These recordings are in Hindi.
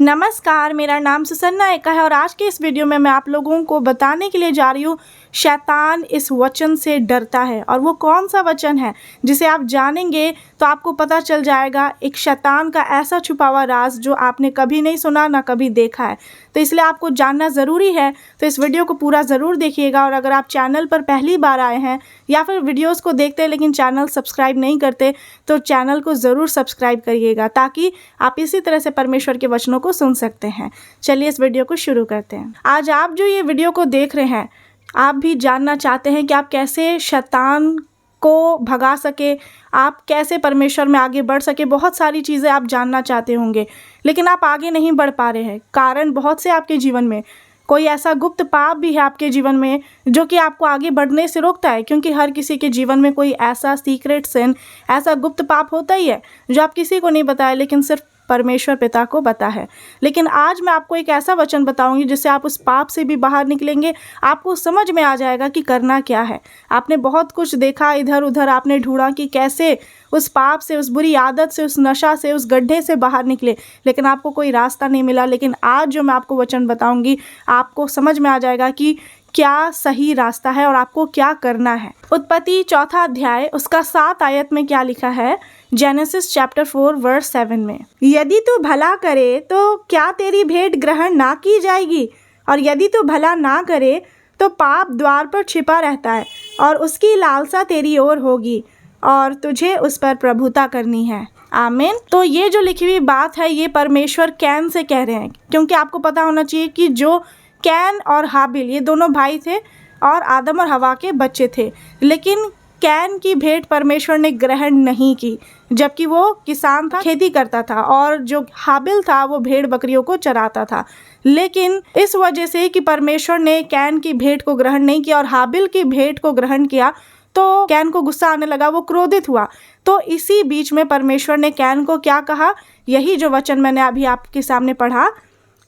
नमस्कार, मेरा नाम सुसन्ना एका है और आज के इस वीडियो में मैं आप लोगों को बताने के लिए जा रही हूँ शैतान इस वचन से डरता है। और वो कौन सा वचन है जिसे आप जानेंगे तो आपको पता चल जाएगा एक शैतान का ऐसा छुपा हुआ राज जो आपने कभी नहीं सुना ना कभी देखा है। तो इसलिए आपको जानना ज़रूरी है, तो इस वीडियो को पूरा ज़रूर देखिएगा। और अगर आप चैनल पर पहली बार आए हैं या फिर वीडियोज़ को देखते हैं लेकिन चैनल सब्सक्राइब नहीं करते तो चैनल को ज़रूर सब्सक्राइब करिएगा ताकि आप इसी तरह से परमेश्वर के वचनों को सुन सकते हैं। चलिए इस वीडियो को शुरू करते हैं। आज आप जो ये वीडियो को देख रहे हैं, आप भी जानना चाहते हैं कि आप कैसे शैतान को भगा सके, आप कैसे परमेश्वर में आगे बढ़ सके। बहुत सारी चीज़ें आप जानना चाहते होंगे लेकिन आप आगे नहीं बढ़ पा रहे हैं। कारण बहुत से आपके जीवन में कोई ऐसा गुप्त पाप भी है आपके जीवन में जो कि आपको आगे बढ़ने से रोकता है, क्योंकि हर किसी के जीवन में कोई ऐसा सीक्रेट सिन, ऐसा गुप्त पाप होता ही है जो आप किसी को नहीं बताए लेकिन सिर्फ परमेश्वर पिता को पता है। लेकिन आज मैं आपको एक ऐसा वचन बताऊंगी जिससे आप उस पाप से भी बाहर निकलेंगे। आपको समझ में आ जाएगा कि करना क्या है। आपने बहुत कुछ देखा, इधर उधर आपने ढूंढा कि कैसे उस पाप से, उस बुरी आदत से, उस नशा से, उस गड्ढे से बाहर निकले, लेकिन आपको कोई रास्ता नहीं मिला। लेकिन आज जो मैं आपको वचन बताऊंगी आपको समझ में आ जाएगा कि क्या सही रास्ता है और आपको क्या करना है। उत्पत्ति 4 अध्याय उसका 7 आयत में क्या लिखा है? जेनेसिस चैप्टर 4 वर्स 7 में, यदि तू भला करे तो क्या तेरी भेंट ग्रहण ना की जाएगी, और यदि तू भला ना करे तो पाप द्वार पर छिपा रहता है और उसकी लालसा तेरी ओर होगी और तुझे उस पर प्रभुता करनी है। आमीन। तो ये जो लिखी हुई बात है ये परमेश्वर कैन से कह रहे हैं, क्योंकि आपको पता होना चाहिए कि जो कैन और हाबिल ये दोनों भाई थे और आदम और हवा के बच्चे थे। लेकिन कैन की भेंट परमेश्वर ने ग्रहण नहीं की, जबकि वो किसान था, खेती करता था, और जो हाबिल था वो भेड़ बकरियों को चराता था। लेकिन इस वजह से कि परमेश्वर ने कैन की भेंट को ग्रहण नहीं किया और हाबिल की भेंट को ग्रहण किया तो कैन को गुस्सा आने लगा, वो क्रोधित हुआ। तो इसी बीच में परमेश्वर ने कैन को क्या कहा? यही जो वचन मैंने अभी आपके सामने पढ़ा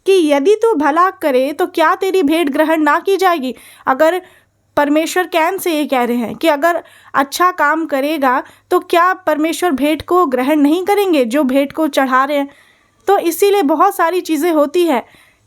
कि यदि तू भला करे तो क्या तेरी भेंट ग्रहण ना की जाएगी। अगर परमेश्वर कैन से ये कह रहे हैं कि अगर अच्छा काम करेगा तो क्या परमेश्वर भेंट को ग्रहण नहीं करेंगे जो भेंट को चढ़ा रहे हैं। तो इसीलिए बहुत सारी चीज़ें होती है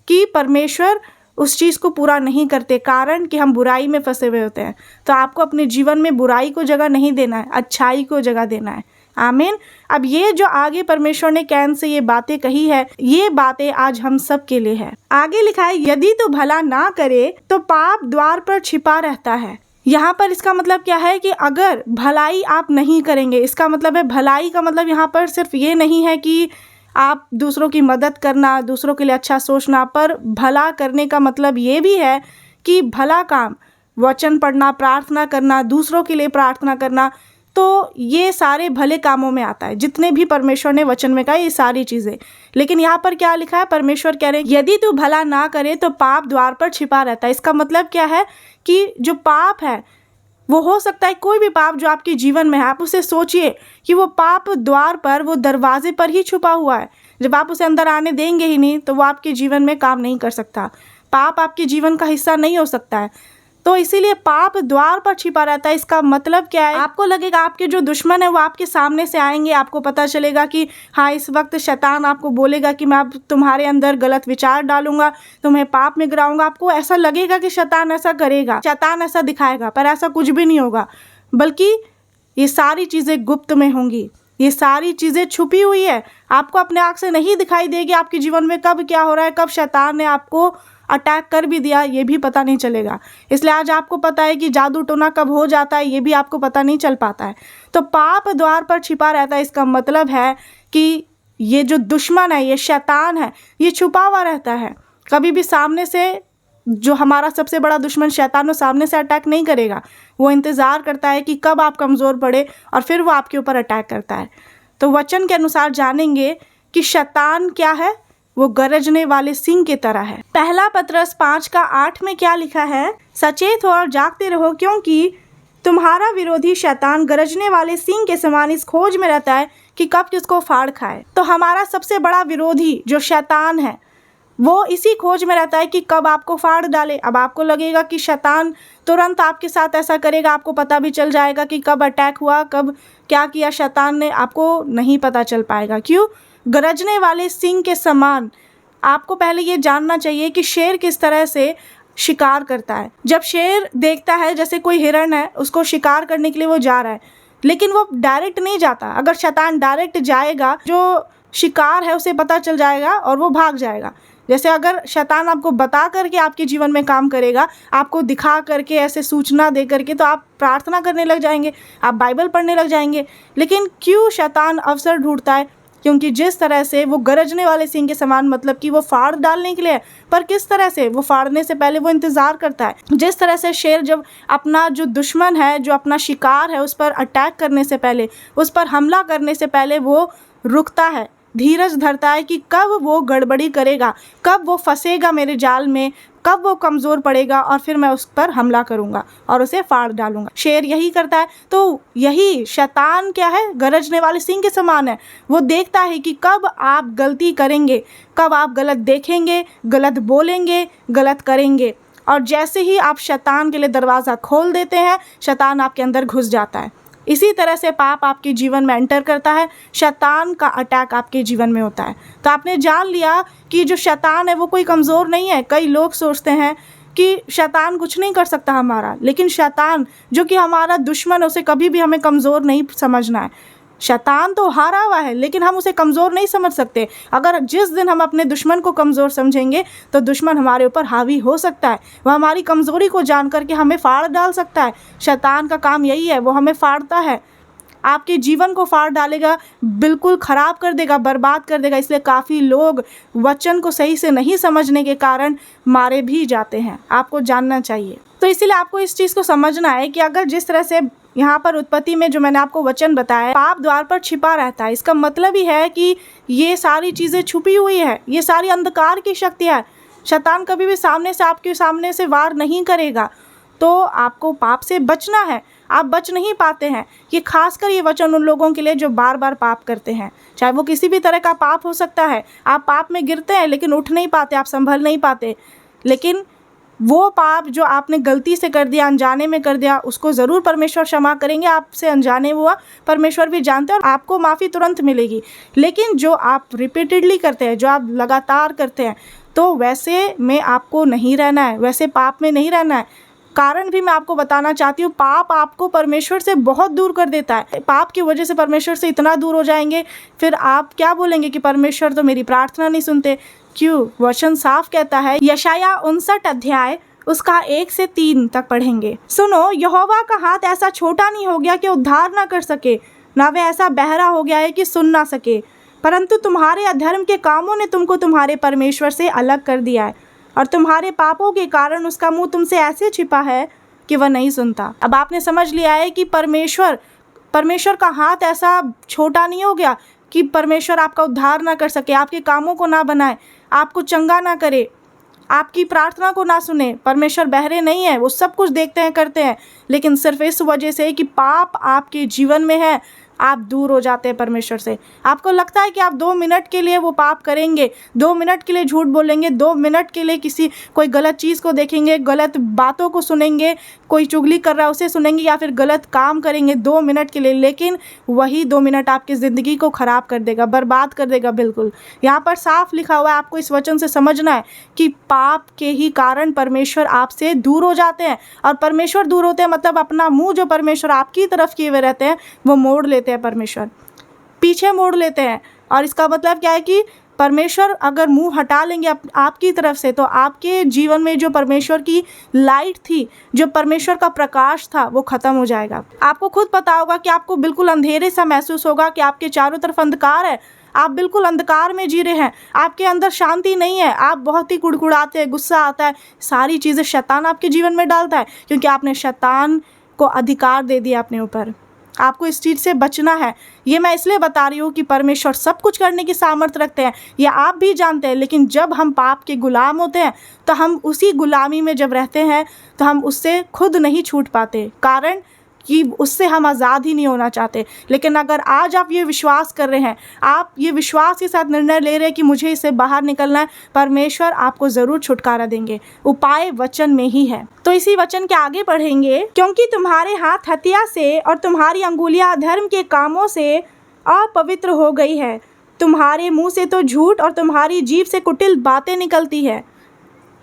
कि परमेश्वर उस चीज़ को पूरा नहीं करते, कारण कि हम बुराई में फंसे हुए होते हैं। तो आपको अपने जीवन में बुराई को जगह नहीं देना है, अच्छाई को जगह देना है। आमीन। अब ये जो आगे परमेश्वर ने कैन से ये बातें कही है, ये बातें आज हम सब के लिए है। आगे लिखा है, यदि तू भला ना करे तो पाप द्वार पर छिपा रहता है। यहाँ पर इसका मतलब क्या है कि अगर भलाई आप नहीं करेंगे, इसका मतलब है भलाई का मतलब यहाँ पर सिर्फ ये नहीं है कि आप दूसरों की मदद करना, दूसरों के लिए अच्छा सोचना, पर भला करने का मतलब ये भी है कि भला काम, वचन पढ़ना, प्रार्थना करना, दूसरों के लिए प्रार्थना करना, तो ये सारे भले कामों में आता है। जितने भी परमेश्वर ने वचन में कहा ये सारी चीज़ें। लेकिन यहाँ पर क्या लिखा है? परमेश्वर कह रहे हैं यदि तू भला ना करे तो पाप द्वार पर छिपा रहता है। इसका मतलब क्या है कि जो पाप है वो हो सकता है कोई भी पाप जो आपके जीवन में है, आप उसे सोचिए कि वो पाप द्वार पर, वो दरवाजे पर ही छुपा हुआ है। जब आप उसे अंदर आने देंगे ही नहीं तो वो आपके जीवन में काम नहीं कर सकता। पाप आपके जीवन का हिस्सा नहीं हो सकता है। तो इसीलिए पाप द्वार पर छिपा रहता है। इसका मतलब क्या है? आपको लगेगा आपके जो दुश्मन है वो आपके सामने से आएंगे, आपको पता चलेगा कि हाँ इस वक्त शैतान आपको बोलेगा कि मैं अब तुम्हारे अंदर गलत विचार डालूंगा, तुम्हें पाप में गिराऊंगा। आपको ऐसा लगेगा कि शैतान ऐसा करेगा, शैतान ऐसा दिखाएगा, पर ऐसा कुछ भी नहीं होगा। बल्कि ये सारी चीज़ें गुप्त में होंगी, ये सारी चीज़ें छुपी हुई है। आपको अपने आँख से नहीं दिखाई देगी आपके जीवन में कब क्या हो रहा है, कब शैतान ने आपको अटैक कर भी दिया ये भी पता नहीं चलेगा। इसलिए आज आपको पता है कि जादू टोना कब हो जाता है ये भी आपको पता नहीं चल पाता है। तो पाप द्वार पर छिपा रहता है, इसका मतलब है कि ये जो दुश्मन है, ये शैतान है, ये छुपा हुआ रहता है। कभी भी सामने से, जो हमारा सबसे बड़ा दुश्मन शैतान, वो सामने से अटैक नहीं करेगा। वो इंतज़ार करता है कि कब आप कमज़ोर पड़े और फिर वो आपके ऊपर अटैक करता है। तो वचन के अनुसार जानेंगे कि शैतान क्या है? वो गरजने वाले सिंह की तरह है। पहला पत्रस 5:8 में क्या लिखा है? सचेत हो और जागते रहो, क्योंकि तुम्हारा विरोधी शैतान गरजने वाले सिंह के समान इस खोज में रहता है कि कब किसको फाड़ खाए। तो हमारा सबसे बड़ा विरोधी जो शैतान है वो इसी खोज में रहता है कि कब आपको फाड़ डाले। अब आपको लगेगा कि शैतान तुरंत आपके साथ ऐसा करेगा, आपको पता भी चल जाएगा कि कब अटैक हुआ, कब क्या किया शैतान ने, आपको नहीं पता चल पाएगा। क्यों? गरजने वाले सिंह के समान आपको पहले ये जानना चाहिए कि शेर किस तरह से शिकार करता है। जब शेर देखता है जैसे कोई हिरण है, उसको शिकार करने के लिए वो जा रहा है, लेकिन वो डायरेक्ट नहीं जाता। अगर शैतान डायरेक्ट जाएगा, जो शिकार है उसे पता चल जाएगा और वो भाग जाएगा। जैसे अगर शैतान आपको बता करके आपके जीवन में काम करेगा, आपको दिखा करके, ऐसे सूचना दे करके, तो आप प्रार्थना करने लग जाएंगे, आप बाइबल पढ़ने लग जाएंगे। लेकिन क्यों शैतान अवसर ढूंढता है? क्योंकि जिस तरह से वो गरजने वाले सिंह के समान, मतलब कि वो फाड़ डालने के लिए है, पर किस तरह से? वो फाड़ने से पहले वो इंतज़ार करता है। जिस तरह से शेर जब अपना जो दुश्मन है, जो अपना शिकार है, उस पर अटैक करने से पहले, उस पर हमला करने से पहले वो रुकता है, धीरज धरता है कि कब वो गड़बड़ी करेगा, कब वो फंसेगा मेरे जाल में, कब वो कमज़ोर पड़ेगा और फिर मैं उस पर हमला करूंगा और उसे फाड़ डालूंगा। शेर यही करता है। तो यही शैतान क्या है? गरजने वाले सिंह के समान है। वो देखता है कि कब आप गलती करेंगे, कब आप गलत देखेंगे, गलत बोलेंगे, गलत करेंगे, और जैसे ही आप शैतान के लिए दरवाज़ा खोल देते हैं, शैतान आपके अंदर घुस जाता है। इसी तरह से पाप आपके जीवन में एंटर करता है, शैतान का अटैक आपके जीवन में होता है। तो आपने जान लिया कि जो शैतान है वो कोई कमज़ोर नहीं है। कई लोग सोचते हैं कि शैतान कुछ नहीं कर सकता हमारा, लेकिन शैतान जो कि हमारा दुश्मन है, उसे कभी भी हमें कमज़ोर नहीं समझना है। शैतान तो हारा हुआ है, लेकिन हम उसे कमज़ोर नहीं समझ सकते। अगर जिस दिन हम अपने दुश्मन को कमज़ोर समझेंगे, तो दुश्मन हमारे ऊपर हावी हो सकता है। वह हमारी कमज़ोरी को जान करके हमें फाड़ डाल सकता है। शैतान का काम यही है, वो हमें फाड़ता है, आपके जीवन को फाड़ डालेगा, बिल्कुल ख़राब कर देगा, बर्बाद कर देगा। इसलिए काफ़ी लोग वचन को सही से नहीं समझने के कारण मारे भी जाते हैं। आपको जानना चाहिए। तो इसीलिए आपको इस चीज़ को समझना है कि अगर जिस तरह से यहाँ पर उत्पत्ति में जो मैंने आपको वचन बताया, पाप द्वार पर छिपा रहता है, इसका मतलब ही है कि ये सारी चीज़ें छुपी हुई है, ये सारी अंधकार की शक्तियाँ है। शैतान कभी भी सामने से, आपके सामने से वार नहीं करेगा। तो आपको पाप से बचना है, आप बच नहीं पाते हैं। ये खासकर ये वचन उन लोगों के लिए जो बार बार पाप करते हैं, चाहे वो किसी भी तरह का पाप हो सकता है। आप पाप में गिरते हैं लेकिन उठ नहीं पाते, आप संभल नहीं पाते। लेकिन वो पाप जो आपने गलती से कर दिया, अनजाने में कर दिया, उसको ज़रूर परमेश्वर क्षमा करेंगे। आपसे अनजाने हुआ, परमेश्वर भी जानते हैं और आपको माफ़ी तुरंत मिलेगी। लेकिन जो आप रिपीटेडली करते हैं, जो आप लगातार करते हैं, तो वैसे में आपको नहीं रहना है, वैसे पाप में नहीं रहना है। कारण भी मैं आपको बताना चाहती हूँ, पाप आपको परमेश्वर से बहुत दूर कर देता है। पाप की वजह से परमेश्वर से इतना दूर हो जाएंगे, फिर आप क्या बोलेंगे कि परमेश्वर तो मेरी प्रार्थना नहीं सुनते। क्यों? वचन साफ कहता है, यशाया 59 अध्याय उसका 1 से 3 तक पढ़ेंगे। सुनो, यहोवा का हाथ ऐसा छोटा नहीं हो गया कि उद्धार ना कर सके, ना वह ऐसा बहरा हो गया है कि सुन ना सके, परंतु तुम्हारे अधर्म के कामों ने तुमको तुम्हारे परमेश्वर से अलग कर दिया है, और तुम्हारे पापों के कारण उसका मुंह तुमसे ऐसे छिपा है कि वह नहीं सुनता। अब आपने समझ लिया है कि परमेश्वर का हाथ ऐसा छोटा नहीं हो गया कि परमेश्वर आपका उद्धार ना कर सके, आपके कामों को ना बनाए, आपको चंगा ना करे, आपकी प्रार्थना को ना सुने। परमेश्वर बहरे नहीं है, वो सब कुछ देखते हैं, करते हैं, लेकिन सिर्फ इस वजह से कि पाप आपके जीवन में है, आप दूर हो जाते हैं परमेश्वर से। आपको लगता है कि आप 2 मिनट के लिए वो पाप करेंगे, 2 मिनट के लिए झूठ बोलेंगे, 2 मिनट के लिए कोई गलत चीज़ को देखेंगे, गलत बातों को सुनेंगे, कोई चुगली कर रहा है उसे सुनेंगे, या फिर गलत काम करेंगे 2 मिनट के लिए, लेकिन वही 2 मिनट आपकी ज़िंदगी को ख़राब कर देगा, बर्बाद कर देगा। बिल्कुल यहाँ पर साफ लिखा हुआ है, आपको इस वचन से समझना है कि पाप के ही कारण परमेश्वर आपसे दूर हो जाते हैं। और परमेश्वर दूर होते हैं मतलब अपना मुँह जो परमेश्वर आपकी तरफ किए हुए रहते हैं, वो मोड़ लेते हैं, परमेश्वर पीछे मोड़ लेते हैं। और इसका मतलब क्या है कि परमेश्वर अगर मुंह हटा लेंगे आपकी तरफ से, तो आपके जीवन में जो परमेश्वर की लाइट थी, जो परमेश्वर का प्रकाश था, वो खत्म हो जाएगा। आपको खुद पता होगा कि आपको बिल्कुल अंधेरे सा महसूस होगा कि आपके चारों तरफ अंधकार है, आप बिल्कुल अंधकार में जी रहे हैं, आपके अंदर शांति नहीं है, आप बहुत ही कुड़कुड़ाते हैं, गुस्सा आता है। सारी चीज़ें शैतान आपके जीवन में डालता है, क्योंकि आपने शैतान को अधिकार दे दिया अपने ऊपर। आपको इस चीज़ से बचना है। ये मैं इसलिए बता रही हूँ कि परमेश्वर सब कुछ करने की सामर्थ्य रखते हैं, ये आप भी जानते हैं। लेकिन जब हम पाप के गुलाम होते हैं, तो हम उसी गुलामी में जब रहते हैं, तो हम उससे खुद नहीं छूट पाते, कारण कि उससे हम आज़ाद ही नहीं होना चाहते। लेकिन अगर आज आप ये विश्वास कर रहे हैं, आप ये विश्वास के साथ निर्णय ले रहे हैं कि मुझे इससे बाहर निकलना है, परमेश्वर आपको ज़रूर छुटकारा देंगे। उपाय वचन में ही है। तो इसी वचन के आगे पढ़ेंगे, क्योंकि तुम्हारे हाथ हत्या से और तुम्हारी अंगुलियां अधर्म के कामों से अपवित्र हो गई है, तुम्हारे मुंह से तो झूठ और तुम्हारी जीभ से कुटिल बातें निकलती है।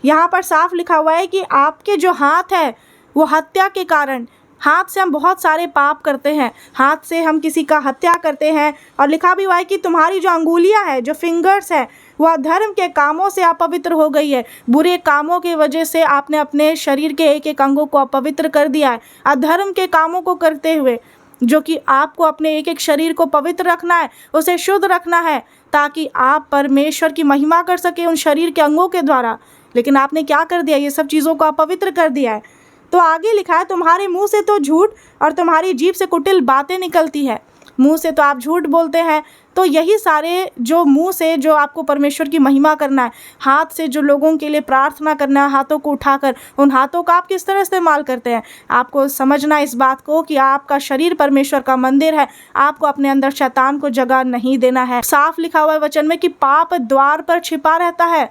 यहाँ पर साफ लिखा हुआ है कि आपके जो हाथ है वो हत्या के कारण, हाथ से हम बहुत सारे पाप करते हैं, हाथ से हम किसी का हत्या करते हैं। और लिखा भी हुआ है कि तुम्हारी जो अंगुलियां है, जो फिंगर्स है, वह अधर्म के कामों से अपवित्र हो गई है। बुरे कामों की वजह से आपने अपने शरीर के एक एक अंगों को अपवित्र कर दिया है, अधर्म के कामों को करते हुए, जो कि आपको अपने एक एक शरीर को पवित्र रखना है, उसे शुद्ध रखना है, ताकि आप परमेश्वर की महिमा कर सके उन शरीर के अंगों के द्वारा। लेकिन आपने क्या कर दिया, ये सब चीज़ों को अपवित्र कर दिया है। तो आगे लिखा है, तुम्हारे मुंह से तो झूठ और तुम्हारी जीभ से कुटिल बातें निकलती है। मुंह से तो आप झूठ बोलते हैं, तो यही सारे जो मुंह से जो आपको परमेश्वर की महिमा करना है, हाथ से जो लोगों के लिए प्रार्थना करना है, हाथों को उठाकर उन हाथों का आप किस तरह इस्तेमाल करते हैं। आपको समझना इस बात को कि आपका शरीर परमेश्वर का मंदिर है, आपको अपने अंदर शैतान को जगह नहीं देना है। साफ लिखा हुआ है वचन में कि पाप द्वार पर छिपा रहता है।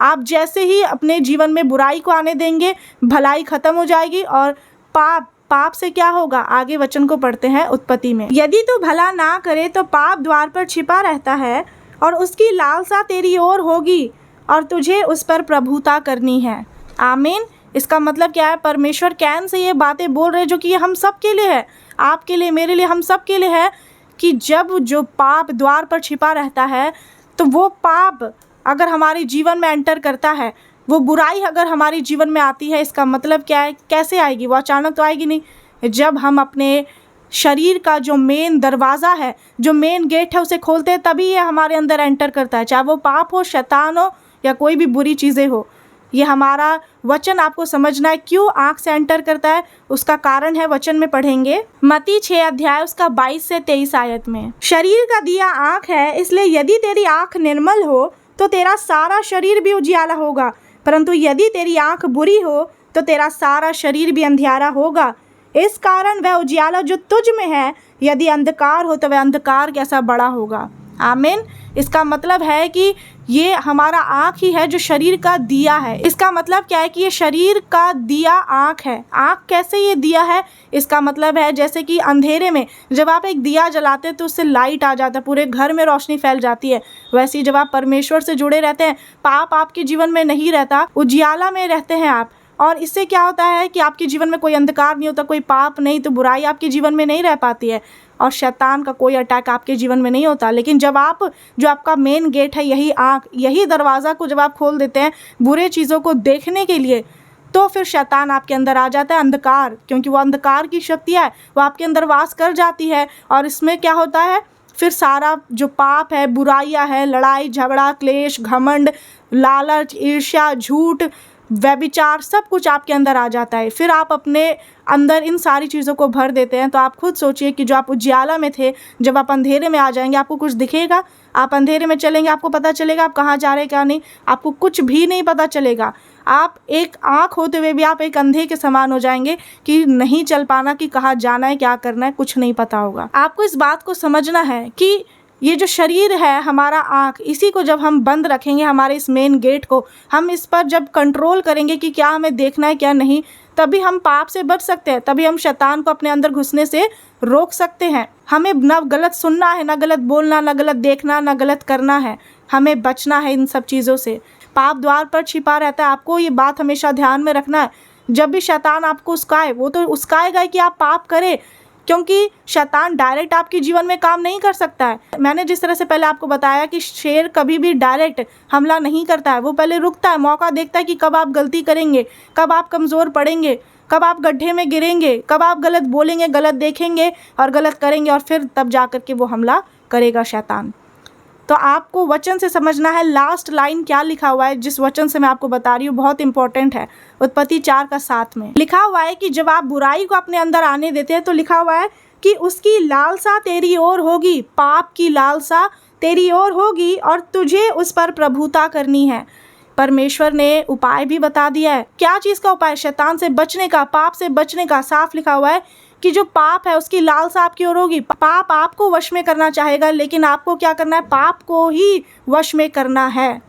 आप जैसे ही अपने जीवन में बुराई को आने देंगे, भलाई खत्म हो जाएगी और पाप से क्या होगा, आगे वचन को पढ़ते हैं उत्पत्ति में। यदि तू भला ना करे तो पाप द्वार पर छिपा रहता है और उसकी लालसा तेरी ओर होगी और तुझे उस पर प्रभुता करनी है। आमीन। इसका मतलब क्या है, परमेश्वर कैन से ये बातें बोल रहे हैं जो कि ये हम सब के लिए है, आपके लिए, मेरे लिए, हम सब के लिए है, कि जब जो पाप द्वार पर छिपा रहता है, तो वो पाप अगर हमारे जीवन में एंटर करता है, वो बुराई अगर हमारे जीवन में आती है, इसका मतलब क्या है, कैसे आएगी, वो अचानक तो आएगी नहीं। जब हम अपने शरीर का जो मेन दरवाज़ा है, जो मेन गेट है, उसे खोलते हैं, तभी ये हमारे अंदर एंटर करता है, चाहे वो पाप हो, शैतान हो या कोई भी बुरी चीज़ें हो। ये हमारा वचन आपको समझना है, क्यों आँख से एंटर करता है, उसका कारण है, वचन में पढ़ेंगे। मत्ती 6 अध्याय उसका 22 से 23 आयत में, शरीर का दिया आँख है, इसलिए यदि तेरी आँख निर्मल हो तो तेरा सारा शरीर भी उजियाला होगा, परंतु यदि तेरी आँख बुरी हो तो तेरा सारा शरीर भी अंधियारा होगा। इस कारण वह उजियाला जो तुझ में है, यदि अंधकार हो तो वह अंधकार कैसा बड़ा होगा। आमीन। इसका मतलब है कि ये हमारा आँख ही है जो शरीर का दिया है। इसका मतलब क्या है कि ये शरीर का दिया आँख है। आँख कैसे ये दिया है, इसका मतलब है जैसे कि अंधेरे में जब आप एक दिया जलाते हैं तो उससे लाइट आ जाता है, पूरे घर में रोशनी फैल जाती है। वैसे ही जब आप परमेश्वर से जुड़े रहते हैं, पाप आपके जीवन में नहीं रहता, उजियाला में रहते हैं आप। और इससे क्या होता है कि आपके जीवन में कोई अंधकार नहीं होता, कोई पाप नहीं, तो बुराई आपके जीवन में नहीं रह पाती है और शैतान का कोई अटैक आपके जीवन में नहीं होता। लेकिन जब आप, जो आपका मेन गेट है, यही आँख, यही दरवाज़ा को जब आप खोल देते हैं बुरे चीज़ों को देखने के लिए, तो फिर शैतान आपके अंदर आ जाता है, अंधकार, क्योंकि वो अंधकार की शक्ति है, वो आपके अंदर वास कर जाती है। और इसमें क्या होता है, फिर सारा जो पाप है, बुराइयाँ है, लड़ाई झगड़ा, क्लेश, घमंड, लालच, ईर्ष्या, झूठ, व्यभिचार, सब कुछ आपके अंदर आ जाता है। फिर आप अपने अंदर इन सारी चीज़ों को भर देते हैं। तो आप खुद सोचिए कि जो आप उजियाला में थे, जब आप अंधेरे में आ जाएंगे, आपको कुछ दिखेगा? आप अंधेरे में चलेंगे, आपको पता चलेगा आप कहाँ जा रहे हैं क्या नहीं? आपको कुछ भी नहीं पता चलेगा। आप एक आँख होते हुए भी आप एक अंधे के समान हो जाएंगे कि नहीं चल पाना, कि कहाँ जाना है, क्या करना है, कुछ नहीं पता होगा। आपको इस बात को समझना है कि ये जो शरीर है, हमारा आँख, इसी को जब हम बंद रखेंगे, हमारे इस मेन गेट को, हम इस पर जब कंट्रोल करेंगे कि क्या हमें देखना है क्या नहीं, तभी हम पाप से बच सकते हैं, तभी हम शैतान को अपने अंदर घुसने से रोक सकते हैं। हमें ना गलत सुनना है, ना गलत बोलना, ना गलत देखना, ना गलत करना है। हमें बचना है इन सब चीज़ों से। पाप द्वार पर छिपा रहता है, आपको ये बात हमेशा ध्यान में रखना है। जब भी शैतान आपको उस्काए, वो तो उस्काएगा कि आप पाप करें, क्योंकि शैतान डायरेक्ट आपके जीवन में काम नहीं कर सकता है। मैंने जिस तरह से पहले आपको बताया कि शेर कभी भी डायरेक्ट हमला नहीं करता है, वो पहले रुकता है, मौका देखता है कि कब आप गलती करेंगे, कब आप कमज़ोर पड़ेंगे, कब आप गड्ढे में गिरेंगे, कब आप गलत बोलेंगे, गलत देखेंगे और गलत करेंगे, और फिर तब जा कर के वो हमला करेगा शैतान। तो आपको वचन से समझना है, लास्ट लाइन क्या लिखा हुआ है, जिस वचन से मैं आपको बता रही हूँ, बहुत इंपॉर्टेंट है। उत्पत्ति 4:7 में लिखा हुआ है कि जब आप बुराई को अपने अंदर आने देते हैं, तो लिखा हुआ है कि उसकी लालसा तेरी ओर होगी, पाप की लालसा तेरी ओर होगी और तुझे उस पर प्रभुता करनी है। परमेश्वर ने उपाय भी बता दिया है। क्या चीज़ का उपाय? शैतान से बचने का, पाप से बचने का। साफ लिखा हुआ है कि जो पाप है उसकी लालसा आपकी ओर होगी। पाप आपको वश में करना चाहेगा, लेकिन आपको क्या करना है? पाप को ही वश में करना है।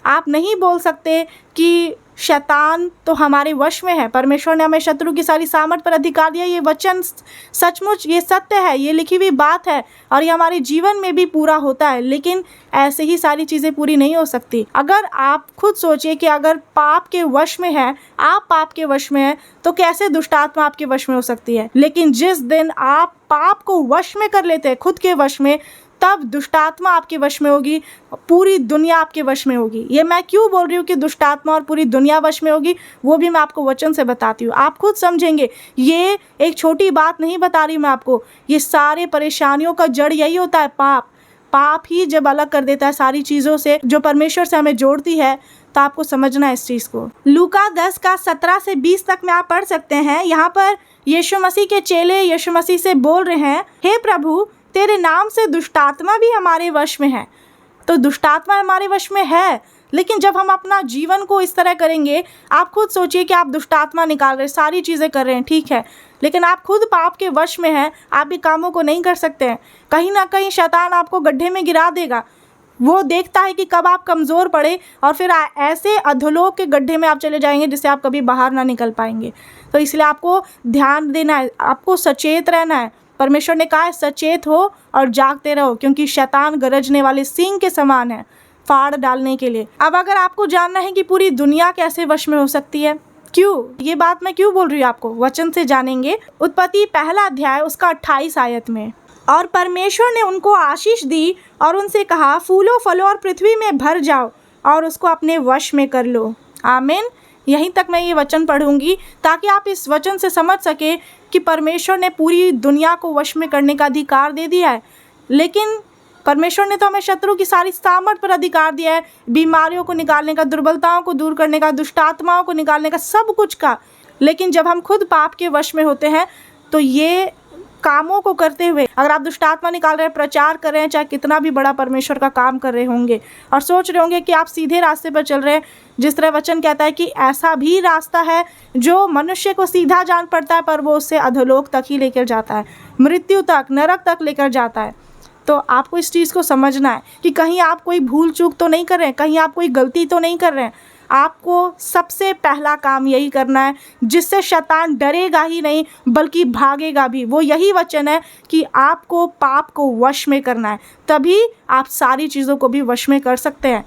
आप नहीं बोल सकते कि शैतान तो हमारे वश में है। परमेश्वर ने हमें शत्रु की सारी सामर्थ पर अधिकार दिया। ये वचन सचमुच ये सत्य है, ये लिखी हुई बात है और ये हमारे जीवन में भी पूरा होता है। लेकिन ऐसे ही सारी चीज़ें पूरी नहीं हो सकती। अगर आप खुद सोचिए कि अगर पाप के वश में है, आप पाप के वश में है, तो कैसे दुष्ट आत्मा आपके वश में हो सकती है। लेकिन जिस दिन आप पाप को वश में कर लेते हैं, खुद के वश में, तब दुष्टात्मा आपके वश में होगी, पूरी दुनिया आपके वश में होगी। ये मैं क्यों बोल रही हूँ कि दुष्टात्मा और पूरी दुनिया वश में होगी, वो भी मैं आपको वचन से बताती हूँ, आप खुद समझेंगे। ये एक छोटी बात नहीं बता रही मैं आपको, ये सारे परेशानियों का जड़ यही होता है, पाप। पाप ही जब अलग कर देता है सारी चीज़ों से जो परमेश्वर से हमें जोड़ती है, तो आपको समझना है इस चीज़ को। लूका 10 का 17 से 20 तक में आप पढ़ सकते हैं। यहाँ पर यीशु मसीह के चेले यीशु मसीह से बोल रहे हैं, हे प्रभु, तेरे नाम से दुष्टात्मा भी हमारे वश में है। तो दुष्टात्मा हमारे वश में है, लेकिन जब हम अपना जीवन को इस तरह करेंगे, आप खुद सोचिए कि आप दुष्टात्मा निकाल रहे हैं, सारी चीज़ें कर रहे हैं, ठीक है, लेकिन आप खुद पाप के वश में हैं, आप ये कामों को नहीं कर सकते हैं। कहीं ना कहीं शैतान आपको गड्ढे में गिरा देगा। वो देखता है कि कब आप कमज़ोर पड़े और फिर ऐसे अधोलोक के गड्ढे में आप चले जाएंगे जिससे आप कभी बाहर ना निकल पाएंगे। तो इसलिए आपको ध्यान देना है, आपको सचेत रहना है। परमेश्वर ने कहा है सचेत हो और जागते रहो, क्योंकि शैतान गरजने वाले सिंह के समान है, फाड़ डालने के लिए। अब अगर आपको जानना है कि पूरी दुनिया कैसे वश में हो सकती है, क्यों ये बात मैं क्यों बोल रही हूँ आपको, वचन से जानेंगे। उत्पत्ति 1 अध्याय उसका 28 आयत में, और परमेश्वर ने उनको आशीष दी और उनसे कहा, फूलो फलो और पृथ्वी में भर जाओ और उसको अपने वश में कर लो। आमीन। यहीं तक मैं ये वचन पढ़ूंगी ताकि आप इस वचन से समझ सके कि परमेश्वर ने पूरी दुनिया को वश में करने का अधिकार दे दिया है। लेकिन परमेश्वर ने तो हमें शत्रु की सारी सामर्थ पर अधिकार दिया है, बीमारियों को निकालने का, दुर्बलताओं को दूर करने का, दुष्टात्माओं को निकालने का, सब कुछ का। लेकिन जब हम खुद पाप के वश में होते हैं, तो ये कामों को करते हुए, अगर आप दुष्टात्मा निकाल रहे हैं, प्रचार कर रहे हैं, चाहे कितना भी बड़ा परमेश्वर का काम कर रहे होंगे, और सोच रहे होंगे कि आप सीधे रास्ते पर चल रहे हैं, जिस तरह वचन कहता है कि ऐसा भी रास्ता है जो मनुष्य को सीधा जान पड़ता है, पर वो उससे अधोलोक तक ही लेकर जाता है, मृत्यु तक, नरक तक लेकर जाता है। तो आपको इस चीज़ को समझना है कि कहीं आप कोई भूल चूक तो नहीं कर रहे हैं, कहीं आप कोई गलती तो नहीं कर रहे हैं। आपको सबसे पहला काम यही करना है जिससे शैतान डरेगा ही नहीं बल्कि भागेगा भी। वो यही वचन है कि आपको पाप को वश में करना है, तभी आप सारी चीज़ों को भी वश में कर सकते हैं।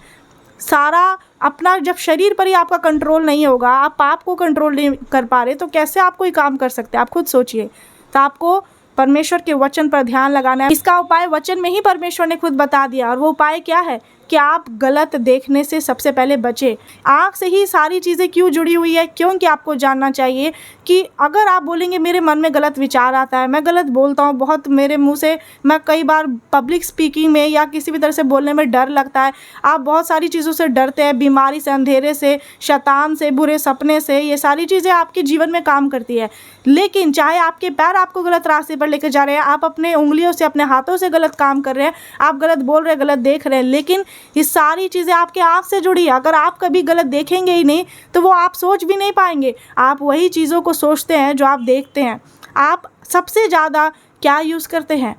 सारा अपना जब शरीर पर ही आपका कंट्रोल नहीं होगा, आप पाप को कंट्रोल नहीं कर पा रहे, तो कैसे आप कोई काम कर सकते हैं, आप खुद सोचिए। तो आपको परमेश्वर के वचन पर ध्यान लगाना है। इसका उपाय वचन में ही परमेश्वर ने खुद बता दिया, और वो उपाय क्या है कि आप गलत देखने से सबसे पहले बचें। आँख से ही सारी चीज़ें क्यों जुड़ी हुई है, क्योंकि आपको जानना चाहिए कि अगर आप बोलेंगे मेरे मन में गलत विचार आता है, मैं गलत बोलता हूँ बहुत, मेरे मुंह से मैं कई बार पब्लिक स्पीकिंग में या किसी भी तरह से बोलने में डर लगता है, आप बहुत सारी चीज़ों से डरते हैं, बीमारी से, अंधेरे से, शैतान से, बुरे सपने से, ये सारी चीज़ें आपके जीवन में काम करती है। लेकिन चाहे आपके पैर आपको गलत रास्ते पर लेकर जा रहे हैं, आप अपने उंगलियों से, अपने हाथों से गलत काम कर रहे हैं, आप गलत बोल रहे हैं, गलत देख रहे हैं, लेकिन ये सारी चीज़ें आपके आँख से जुड़ी है। अगर आप कभी गलत देखेंगे ही नहीं तो वो आप सोच भी नहीं पाएंगे। आप वही चीज़ों को सोचते हैं जो आप देखते हैं। आप सबसे ज़्यादा क्या यूज़ करते हैं?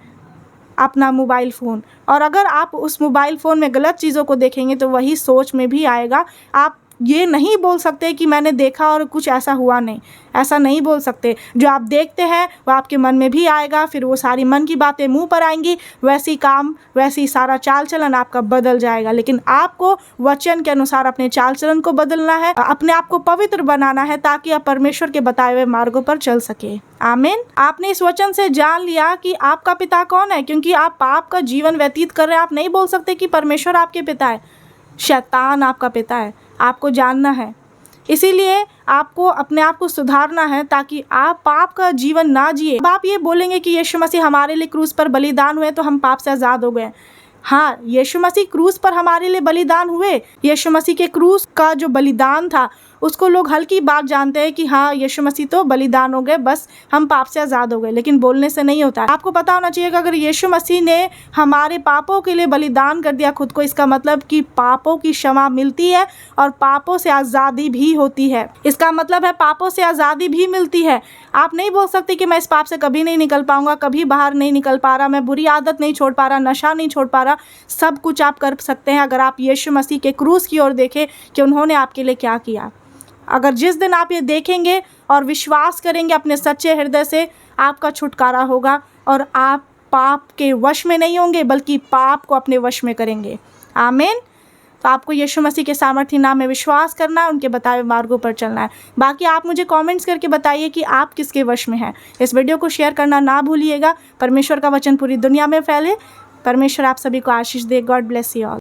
अपना मोबाइल फ़ोन। और अगर आप उस मोबाइल फ़ोन में गलत चीज़ों को देखेंगे तो वही सोच में भी आएगा। आप ये नहीं बोल सकते कि मैंने देखा और कुछ ऐसा हुआ नहीं, ऐसा नहीं बोल सकते। जो आप देखते हैं वो आपके मन में भी आएगा, फिर वो सारी मन की बातें मुंह पर आएंगी, वैसी काम, वैसी सारा चाल चलन आपका बदल जाएगा। लेकिन आपको वचन के अनुसार अपने चाल चलन को बदलना है, अपने आप को पवित्र बनाना है, ताकि आप परमेश्वर के बताए हुए मार्गों पर चल सके। आमीन। आपने इस वचन से जान लिया कि आपका पिता कौन है, क्योंकि आप पाप का जीवन व्यतीत कर रहे हैं। आप नहीं बोल सकते कि परमेश्वर आपके पिता है, शैतान आपका पिता है। आपको जानना है, इसीलिए आपको अपने आप को सुधारना है ताकि आप पाप का जीवन ना जिए। अब आप ये बोलेंगे कि यीशु मसीह हमारे लिए क्रूस पर बलिदान हुए तो हम पाप से आज़ाद हो गए। हाँ, यीशु मसीह क्रूस पर हमारे लिए बलिदान हुए। यीशु मसीह के क्रूस का जो बलिदान था उसको लोग हल्की बात जानते हैं कि हाँ यीशु मसीह तो बलिदान हो गए, बस हम पाप से आज़ाद हो गए, लेकिन बोलने से नहीं होता है। आपको पता होना चाहिए कि अगर यीशु मसीह ने हमारे पापों के लिए बलिदान कर दिया खुद को, इसका मतलब कि पापों की क्षमा मिलती है और पापों से आज़ादी भी होती है। इसका मतलब है पापों से आज़ादी भी मिलती है। आप नहीं बोल सकते कि मैं इस पाप से कभी नहीं निकल पाऊंगा, कभी बाहर नहीं निकल पा रहा, मैं बुरी आदत नहीं छोड़ पा रहा, नशा नहीं छोड़ पा रहा। सब कुछ आप कर सकते हैं अगर आप यीशु मसीह के क्रूस की ओर देखें कि उन्होंने आपके लिए क्या किया। अगर जिस दिन आप ये देखेंगे और विश्वास करेंगे अपने सच्चे हृदय से, आपका छुटकारा होगा और आप पाप के वश में नहीं होंगे बल्कि पाप को अपने वश में करेंगे। आमीन। तो आपको यीशु मसीह के सामर्थी नाम में विश्वास करना है, उनके बताए हुए मार्गों पर चलना है। बाकी आप मुझे कमेंट्स करके बताइए कि आप किसके वश में हैं। इस वीडियो को शेयर करना ना भूलिएगा। परमेश्वर का वचन पूरी दुनिया में फैले। परमेश्वर आप सभी को आशीष दे। God bless you all.